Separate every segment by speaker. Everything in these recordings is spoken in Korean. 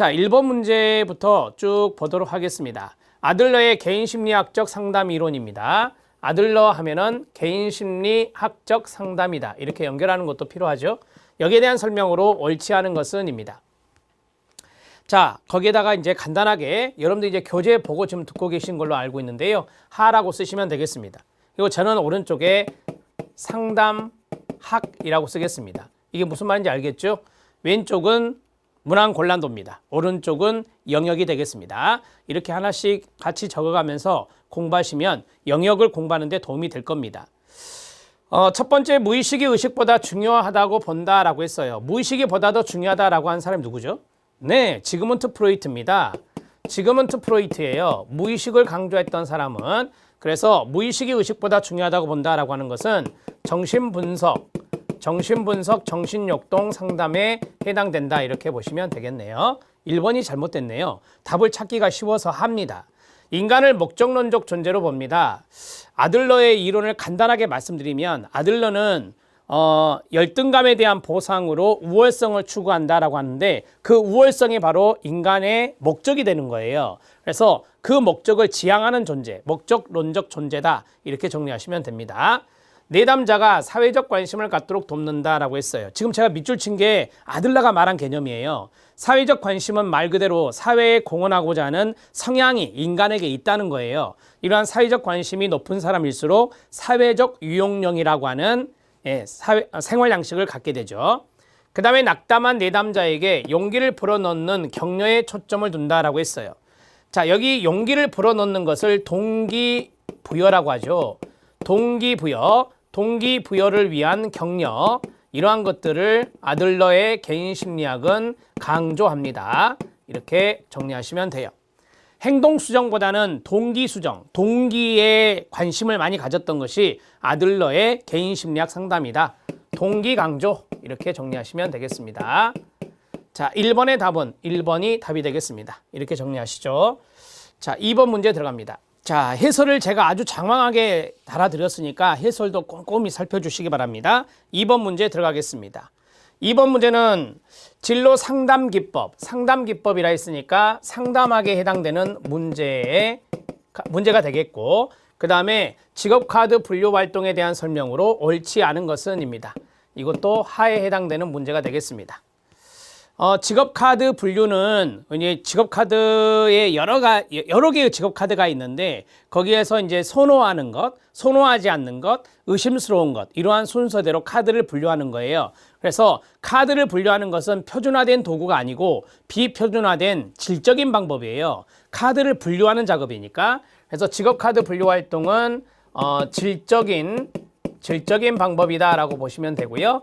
Speaker 1: 자, 1번 문제부터 쭉 보도록 하겠습니다. 아들러의 개인심리학적 상담 이론입니다. 아들러 하면은 개인심리학적 상담이다. 이렇게 연결하는 것도 필요하죠. 여기에 대한 설명으로 옳지 않은 것은입니다. 자, 거기에다가 이제 간단하게 여러분들 이제 교재 보고 지금 듣고 계신 걸로 알고 있는데요. 하라고 쓰시면 되겠습니다. 그리고 저는 오른쪽에 상담학이라고 쓰겠습니다. 이게 무슨 말인지 알겠죠? 왼쪽은 문항곤란도입니다. 오른쪽은 영역이 되겠습니다. 이렇게 하나씩 같이 적어가면서 공부하시면 영역을 공부하는 데 도움이 될 겁니다. 첫 번째, 무의식이 의식보다 중요하다고 본다라고 했어요. 무의식이 보다 더 중요하다라고 한 사람이 누구죠? 네, 지그문트 프로이트입니다. 지그문트 프로이트예요. 무의식을 강조했던 사람은. 그래서 무의식이 의식보다 중요하다고 본다라고 하는 것은 정신분석, 정신욕동 상담에 해당된다. 이렇게 보시면 되겠네요. 1번이 잘못됐네요. 답을 찾기가 쉬워서 합니다. 인간을 목적론적 존재로 봅니다. 아들러의 이론을 간단하게 말씀드리면 아들러는 열등감에 대한 보상으로 우월성을 추구한다라고 하는데 그 우월성이 바로 인간의 목적이 되는 거예요. 그래서 그 목적을 지향하는 존재, 목적론적 존재다. 이렇게 정리하시면 됩니다. 내담자가 사회적 관심을 갖도록 돕는다라고 했어요. 지금 제가 밑줄 친 게 아들러가 말한 개념이에요. 사회적 관심은 말 그대로 사회에 공헌하고자 하는 성향이 인간에게 있다는 거예요. 이러한 사회적 관심이 높은 사람일수록 사회적 유용령이라고 하는 생활 양식을 갖게 되죠. 그 다음에 낙담한 내담자에게 용기를 불어넣는 격려에 초점을 둔다라고 했어요. 자, 여기 용기를 불어넣는 것을 동기부여라고 하죠. 동기부여를 위한 격려, 이러한 것들을 아들러의 개인심리학은 강조합니다. 이렇게 정리하시면 돼요. 행동수정보다는 동기수정, 동기에 관심을 많이 가졌던 것이 아들러의 개인심리학 상담이다. 동기 강조, 이렇게 정리하시면 되겠습니다. 자, 1번의 답은 1번이 답이 되겠습니다. 이렇게 정리하시죠. 자, 2번 문제 들어갑니다. 자, 해설을 제가 아주 장황하게 달아드렸으니까 해설도 꼼꼼히 살펴주시기 바랍니다. 2번 문제 들어가겠습니다. 2번 문제는 진로 상담 기법, 상담 기법이라 했으니까 상담학에 해당되는 문제가 되겠고, 그 다음에 직업카드 분류 활동에 대한 설명으로 옳지 않은 것은입니다. 이것도 하에 해당되는 문제가 되겠습니다. 직업카드 분류는 이제 직업카드에 여러 개의 직업카드가 있는데 거기에서 이제 선호하는 것, 선호하지 않는 것, 의심스러운 것, 이러한 순서대로 카드를 분류하는 거예요. 그래서 카드를 분류하는 것은 표준화된 도구가 아니고 비표준화된 질적인 방법이에요. 카드를 분류하는 작업이니까. 그래서 직업카드 분류 활동은 질적인 방법이다라고 보시면 되고요.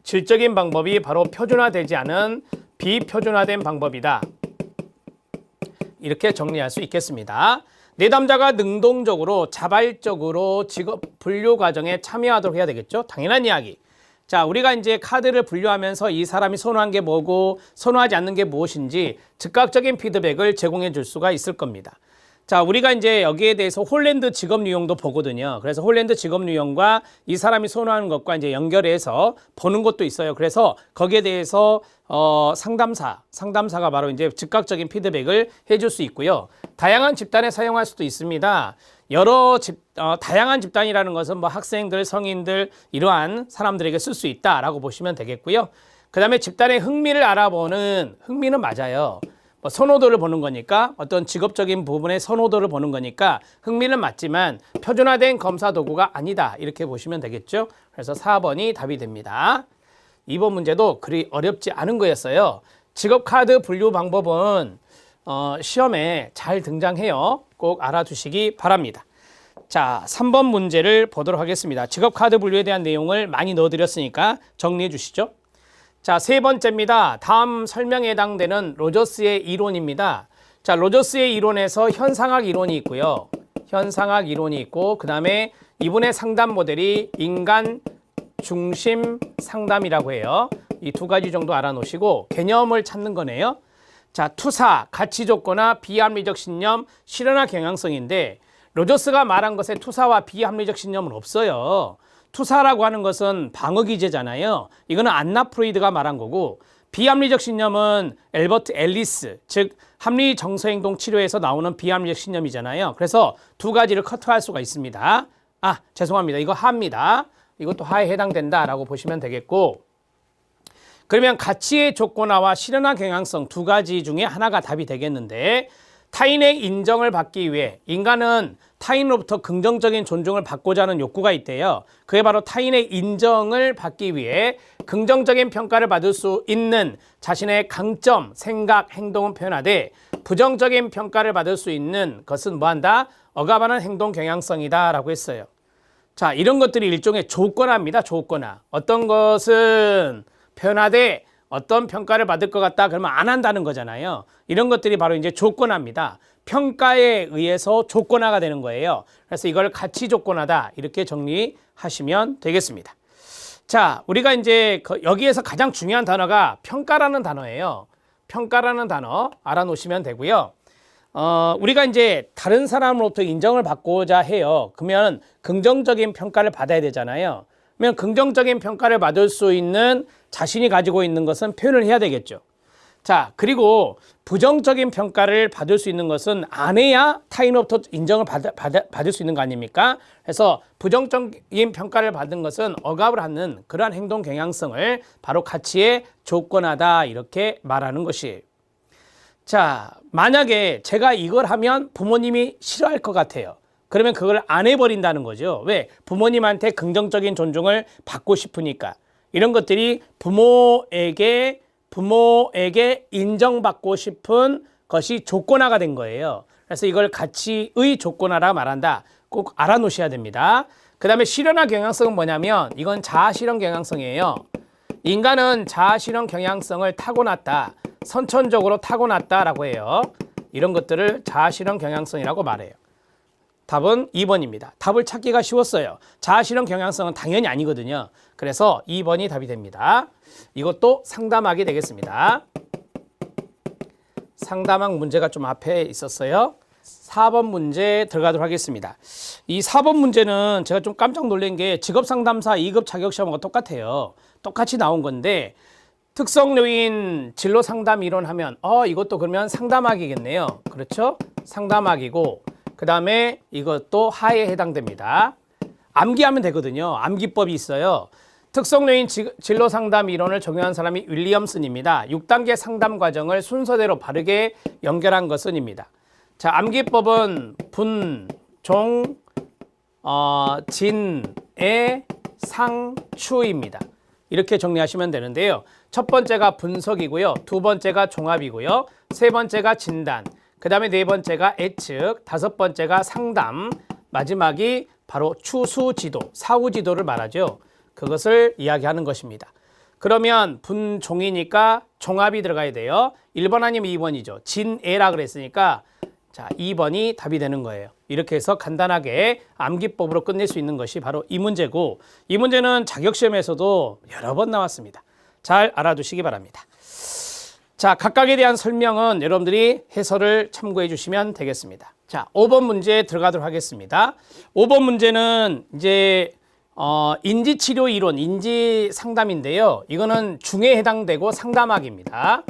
Speaker 1: 질적인 방법이 바로 표준화되지 않은 비표준화된 방법이다. 이렇게 정리할 수 있겠습니다. 내담자가 능동적으로 자발적으로 직업 분류 과정에 참여하도록 해야 되겠죠. 당연한 이야기. 자, 우리가 이제 카드를 분류하면서 이 사람이 선호한 게 뭐고 선호하지 않는 게 무엇인지 즉각적인 피드백을 제공해 줄 수가 있을 겁니다. 자, 우리가 이제 여기에 대해서 홀랜드 직업 유형도 보거든요. 그래서 홀랜드 직업 유형과 이 사람이 선호하는 것과 이제 연결해서 보는 것도 있어요. 그래서 거기에 대해서 상담사가 바로 이제 즉각적인 피드백을 해줄 수 있고요. 다양한 집단에 사용할 수도 있습니다. 다양한 집단이라는 것은 뭐 학생들, 성인들 이러한 사람들에게 쓸 수 있다라고 보시면 되겠고요. 그 다음에 집단의 흥미를 알아보는 흥미는 맞아요. 선호도를 보는 거니까 어떤 직업적인 부분의 선호도를 보는 거니까 흥미는 맞지만 표준화된 검사 도구가 아니다. 이렇게 보시면 되겠죠. 그래서 4번이 답이 됩니다. 2번 문제도 그리 어렵지 않은 거였어요. 직업카드 분류 방법은 시험에 잘 등장해요. 꼭 알아두시기 바랍니다. 자, 3번 문제를 보도록 하겠습니다. 직업카드 분류에 대한 내용을 많이 넣어드렸으니까 정리해 주시죠. 자, 세 번째입니다. 다음 설명에 해당되는 로저스의 이론입니다. 자, 로저스의 이론에서 현상학 이론이 있고요. 현상학 이론이 있고, 그 다음에 이분의 상담 모델이 인간 중심 상담이라고 해요. 이 두 가지 정도 알아놓으시고 개념을 찾는 거네요. 자, 투사, 가치 조건화, 비합리적 신념, 실현화 경향성인데 로저스가 말한 것에 투사와 비합리적 신념은 없어요. 투사라고 하는 것은 방어 기제잖아요. 이거는 안나 프로이드가 말한 거고, 비합리적 신념은 엘버트 앨리스, 즉 합리 정서 행동 치료에서 나오는 비합리적 신념이잖아요. 그래서 두 가지를 커트할 수가 있습니다. 아, 죄송합니다. 이거 하입니다. 이것도 하에 해당된다라고 보시면 되겠고, 그러면 가치의 조건화와 실현화 경향성 두 가지 중에 하나가 답이 되겠는데, 타인의 인정을 받기 위해 인간은 타인으로부터 긍정적인 존중을 받고자 하는 욕구가 있대요. 그게 바로 타인의 인정을 받기 위해 긍정적인 평가를 받을 수 있는 자신의 강점, 생각, 행동은 표현하되 부정적인 평가를 받을 수 있는 것은 뭐한다? 억압하는 행동 경향성이다 라고 했어요. 자, 이런 것들이 일종의 조건화입니다. 조건화. 어떤 것은 표현하되 어떤 평가를 받을 것 같다 그러면 안 한다는 거잖아요. 이런 것들이 바로 이제 조건화입니다. 평가에 의해서 조건화가 되는 거예요. 그래서 이걸 가치 조건화다 이렇게 정리하시면 되겠습니다. 자, 우리가 이제 여기에서 가장 중요한 단어가 평가라는 단어예요. 평가라는 단어 알아놓으시면 되고요. 우리가 이제 다른 사람으로부터 인정을 받고자 해요. 그러면 긍정적인 평가를 받아야 되잖아요. 그러면 긍정적인 평가를 받을 수 있는 자신이 가지고 있는 것은 표현을 해야 되겠죠. 자, 그리고 부정적인 평가를 받을 수 있는 것은 안 해야 타인으로부터 인정을 받을 수 있는 거 아닙니까? 그래서 부정적인 평가를 받은 것은 억압을 하는 그러한 행동 경향성을 바로 가치의 조건하다 이렇게 말하는 것이에요. 자, 만약에 제가 이걸 하면 부모님이 싫어할 것 같아요. 그러면 그걸 안 해버린다는 거죠. 왜? 부모님한테 긍정적인 존중을 받고 싶으니까. 이런 것들이 부모에게 인정받고 싶은 것이 조건화가 된 거예요. 그래서 이걸 가치의 조건화라 말한다. 꼭 알아놓으셔야 됩니다. 그 다음에 실현화 경향성은 뭐냐면 이건 자아실현 경향성이에요. 인간은 자아실현 경향성을 타고났다. 선천적으로 타고났다라고 해요. 이런 것들을 자아실현 경향성이라고 말해요. 답은 2번입니다. 답을 찾기가 쉬웠어요. 자아실현 경향성은 당연히 아니거든요. 그래서 2번이 답이 됩니다. 이것도 상담하게 되겠습니다. 상담학 문제가 좀 앞에 있었어요. 4번 문제 들어가도록 하겠습니다. 이 4번 문제는 제가 좀 깜짝 놀란 게 직업상담사 2급 자격시험하고 똑같아요. 똑같이 나온 건데 특성요인 진로상담 이론 하면 이것도 그러면 상담학이겠네요. 그렇죠? 상담학이고 그 다음에 이것도 하에 해당됩니다. 암기하면 되거든요. 암기법이 있어요. 특성요인 진로상담 이론을 적용한 사람이 윌리엄슨입니다. 6단계 상담 과정을 순서대로 바르게 연결한 것은입니다. 자, 암기법은 분, 종, 진, 애, 상, 추입니다. 이렇게 정리하시면 되는데요. 첫 번째가 분석이고요. 두 번째가 종합이고요. 세 번째가 진단, 그 다음에 네 번째가 예측, 다섯 번째가 상담, 마지막이 바로 추수지도, 사후지도를 말하죠. 그것을 이야기하는 것입니다. 그러면 분종이니까 종합이 들어가야 돼요. 1번 아니면 2번이죠. 진애라 그랬으니까 자, 2번이 답이 되는 거예요. 이렇게 해서 간단하게 암기법으로 끝낼 수 있는 것이 바로 이 문제고, 이 문제는 자격시험에서도 여러 번 나왔습니다. 잘 알아두시기 바랍니다. 자, 각각에 대한 설명은 여러분들이 해설을 참고해 주시면 되겠습니다. 자, 5번 문제 들어가도록 하겠습니다. 5번 문제는 이제 인지치료 이론, 인지상담인데요. 이거는 중에 해당되고 상담학입니다.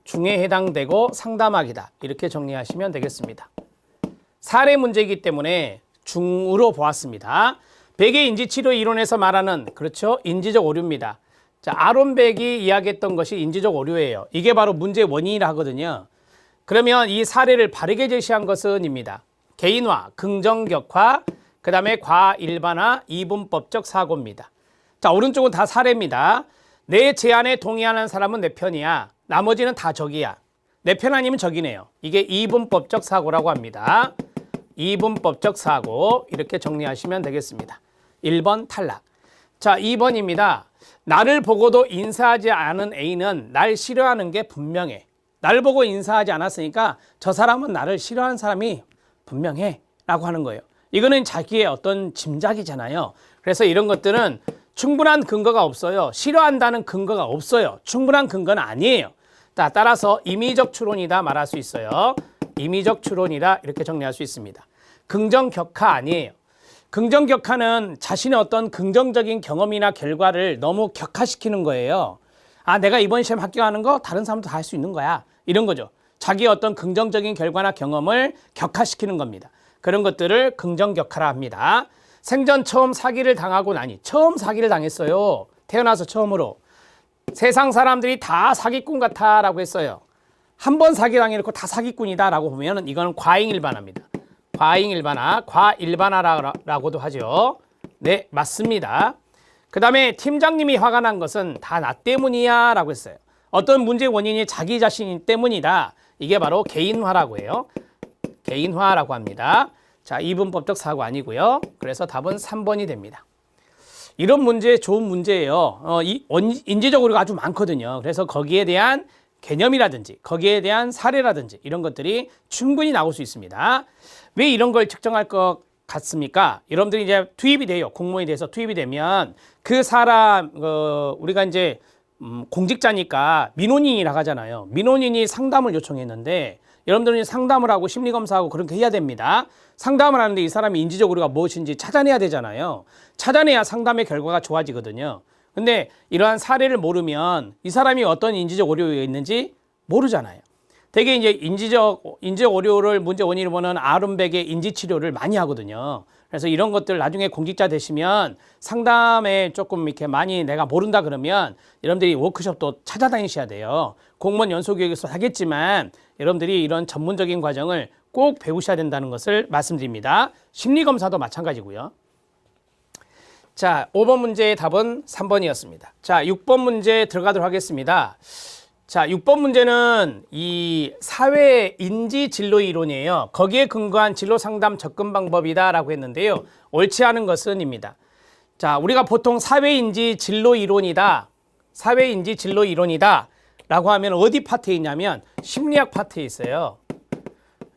Speaker 1: 중에 해당되고 상담학이다. 이렇게 정리하시면 되겠습니다. 사례 문제이기 때문에 중으로 보았습니다. 백의 인지치료 이론에서 말하는 그렇죠? 인지적 오류입니다. 자, 아론 백이 이야기했던 것이 인지적 오류예요. 이게 바로 문제의 원인이라 하거든요. 그러면 이 사례를 바르게 제시한 것은입니다. 개인화, 긍정격화, 그 다음에 과일반화, 이분법적 사고입니다. 자, 오른쪽은 다 사례입니다. 내 제안에 동의하는 사람은 내 편이야. 나머지는 다 적이야. 내 편 아니면 적이네요. 이게 이분법적 사고라고 합니다. 이분법적 사고 이렇게 정리하시면 되겠습니다. 1번 탈락. 자, 2번입니다. 나를 보고도 인사하지 않은 A는 날 싫어하는 게 분명해. 날 보고 인사하지 않았으니까 저 사람은 나를 싫어하는 사람이 분명해 라고 하는 거예요. 이거는 자기의 어떤 짐작이잖아요. 그래서 이런 것들은 충분한 근거가 없어요. 싫어한다는 근거가 없어요. 충분한 근거는 아니에요. 따라서 임의적 추론이다 말할 수 있어요. 임의적 추론이다 이렇게 정리할 수 있습니다. 긍정격화 아니에요. 긍정격화는 자신의 어떤 긍정적인 경험이나 결과를 너무 격화시키는 거예요. 아, 내가 이번 시험 합격하는 거 다른 사람도 다 할 수 있는 거야. 이런 거죠. 자기의 어떤 긍정적인 결과나 경험을 격화시키는 겁니다. 그런 것들을 긍정격화라 합니다. 생전 처음 사기를 당하고 나니, 처음 사기를 당했어요. 태어나서 처음으로. 세상 사람들이 다 사기꾼 같아 라고 했어요. 한 번 사기 당해놓고 다 사기꾼이다 라고 보면 이거는 과잉일반화입니다. 과잉일반화, 과일반화라고도 하죠. 네, 맞습니다. 그 다음에 팀장님이 화가 난 것은 다 나 때문이야 라고 했어요. 어떤 문제의 원인이 자기 자신 때문이다. 이게 바로 개인화라고 해요. 개인화라고 합니다. 자, 이분법적 사고 아니고요. 그래서 답은 3번이 됩니다. 이런 문제 좋은 문제예요. 인지적 오류가 아주 많거든요. 그래서 거기에 대한 개념이라든지 거기에 대한 사례라든지 이런 것들이 충분히 나올 수 있습니다. 왜 이런 걸 측정할 것 같습니까? 여러분들이 이제 투입이 돼요. 공무원에 대해서 투입이 되면 그 사람 우리가 이제 공직자니까 민원인이라고 하잖아요. 민원인이 상담을 요청했는데 여러분들은 상담을 하고 심리검사하고 그렇게 해야 됩니다. 상담을 하는데 이 사람이 인지적 오류가 무엇인지 찾아내야 되잖아요. 찾아내야 상담의 결과가 좋아지거든요. 근데 이러한 사례를 모르면 이 사람이 어떤 인지적 오류가 있는지 모르잖아요. 되게 이제 인지적 오류를 문제 원인을 보는 아름백의 인지치료를 많이 하거든요. 그래서 이런 것들 나중에 공직자 되시면 상담에 조금 이렇게 많이 내가 모른다 그러면 여러분들이 워크숍도 찾아다니셔야 돼요. 공무원 연수교육에서 하겠지만 여러분들이 이런 전문적인 과정을 꼭 배우셔야 된다는 것을 말씀드립니다. 심리검사도 마찬가지고요. 자, 5번 문제의 답은 3번이었습니다. 자, 6번 문제 들어가도록 하겠습니다. 자, 6번 문제는 이 사회 인지 진로 이론이에요. 거기에 근거한 진로 상담 접근 방법이다라고 했는데요. 옳지 않은 것은입니다. 자, 우리가 보통 사회 인지 진로 이론이다. 사회 인지 진로 이론이다. 라고 하면 어디 파트에 있냐면 심리학 파트에 있어요.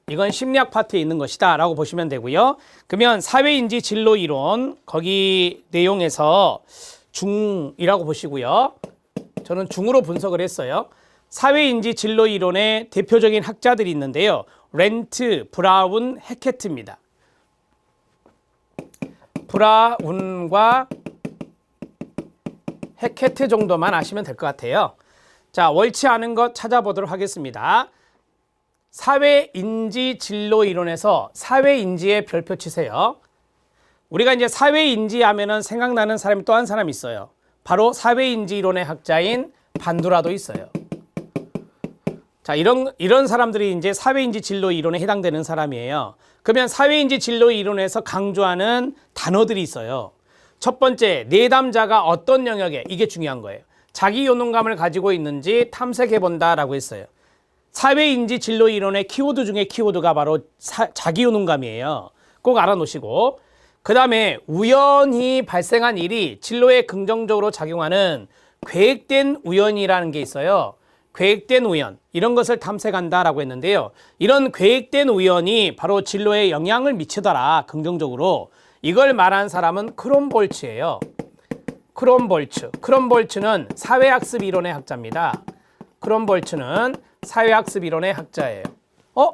Speaker 1: 이건 심리학 파트에 있는 것이다 라고 보시면 되고요. 그러면 사회인지 진로 이론 거기 내용에서 중이라고 보시고요. 저는 중으로 분석을 했어요. 사회인지 진로 이론의 대표적인 학자들이 있는데요. 렌트, 브라운, 해케트입니다. 브라운과 해케트 정도만 아시면 될 것 같아요. 자, 옳지 않은 것 찾아보도록 하겠습니다. 사회인지 진로 이론에서 사회인지에 별표 치세요. 우리가 이제 사회인지 하면은 생각나는 사람이 또 한 사람 있어요. 바로 사회인지 이론의 학자인 반두라도 있어요. 자, 이런 사람들이 이제 사회인지 진로 이론에 해당되는 사람이에요. 그러면 사회인지 진로 이론에서 강조하는 단어들이 있어요. 첫 번째, 내담자가 어떤 영역에, 이게 중요한 거예요. 자기 요능감을 가지고 있는지 탐색해 본다라고 했어요. 사회인지 진로 이론의 키워드 중에 키워드가 바로 자기 요능감이에요. 꼭 알아놓으시고, 그 다음에 우연히 발생한 일이 진로에 긍정적으로 작용하는 계획된 우연이라는 게 있어요. 계획된 우연, 이런 것을 탐색한다라고 했는데요. 이런 계획된 우연이 바로 진로에 영향을 미치더라, 긍정적으로. 이걸 말한 사람은 크롬볼츠예요. 크롬볼츠는 사회학습 이론의 학자입니다. 크롬볼츠는 사회학습 이론의 학자예요.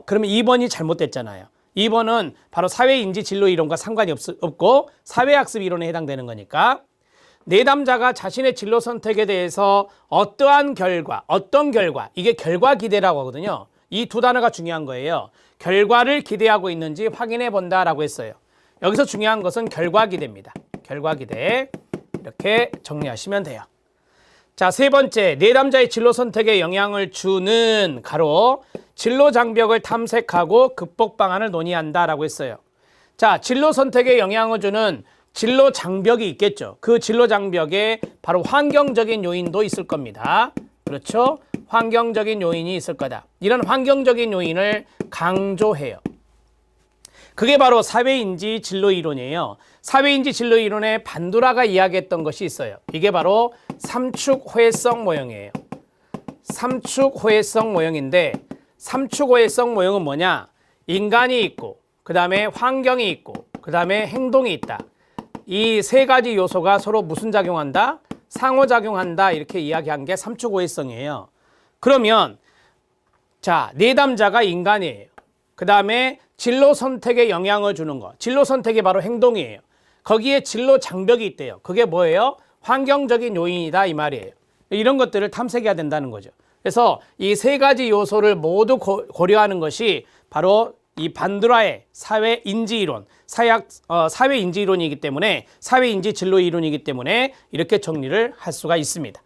Speaker 1: 그러면 2번이 잘못됐잖아요. 2번은 바로 사회인지 진로 이론과 상관이 없고 사회학습 이론에 해당되는 거니까. 내담자가 자신의 진로 선택에 대해서 어떤 결과, 이게 결과 기대라고 하거든요. 이 두 단어가 중요한 거예요. 결과를 기대하고 있는지 확인해 본다라고 했어요. 여기서 중요한 것은 결과 기대입니다. 결과 기대. 이렇게 정리하시면 돼요. 자, 세 번째, 내담자의 진로 선택에 영향을 주는 가로 진로 장벽을 탐색하고 극복 방안을 논의한다라고 했어요. 자, 진로 선택에 영향을 주는 진로 장벽이 있겠죠. 그 진로 장벽에 바로 환경적인 요인도 있을 겁니다. 그렇죠? 환경적인 요인이 있을 거다. 이런 환경적인 요인을 강조해요. 그게 바로 사회인지 진로 이론이에요. 사회인지 진로 이론에 반두라가 이야기했던 것이 있어요. 이게 바로 삼축 호혜성 모형이에요. 삼축 호혜성 모형인데, 삼축 호혜성 모형은 뭐냐? 인간이 있고, 그 다음에 환경이 있고, 그 다음에 행동이 있다. 이 세 가지 요소가 서로 무슨 작용한다? 상호작용한다. 이렇게 이야기한 게 삼축 호혜성이에요. 그러면 자, 내담자가 인간이에요. 그 다음에 진로 선택에 영향을 주는 거. 진로 선택이 바로 행동이에요. 거기에 진로 장벽이 있대요. 그게 뭐예요? 환경적인 요인이다 이 말이에요. 이런 것들을 탐색해야 된다는 거죠. 그래서 이 세 가지 요소를 모두 고려하는 것이 바로 이 반드라의 사회인지이론, 사회인지이론이기 때문에 사회인지 진로 이론이기 때문에 이렇게 정리를 할 수가 있습니다.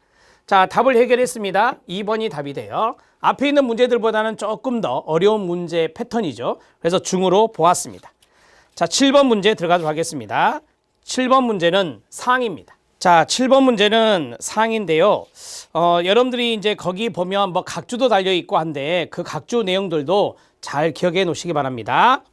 Speaker 1: 자, 답을 해결했습니다. 2번이 답이 돼요. 앞에 있는 문제들보다는 조금 더 어려운 문제 패턴이죠. 그래서 중으로 보았습니다. 자, 7번 문제 들어가도록 하겠습니다. 7번 문제는 상입니다. 자, 7번 문제는 상인데요. 여러분들이 이제 거기 보면 뭐 각주도 달려 있고 한데 그 각주 내용들도 잘 기억해 놓으시기 바랍니다.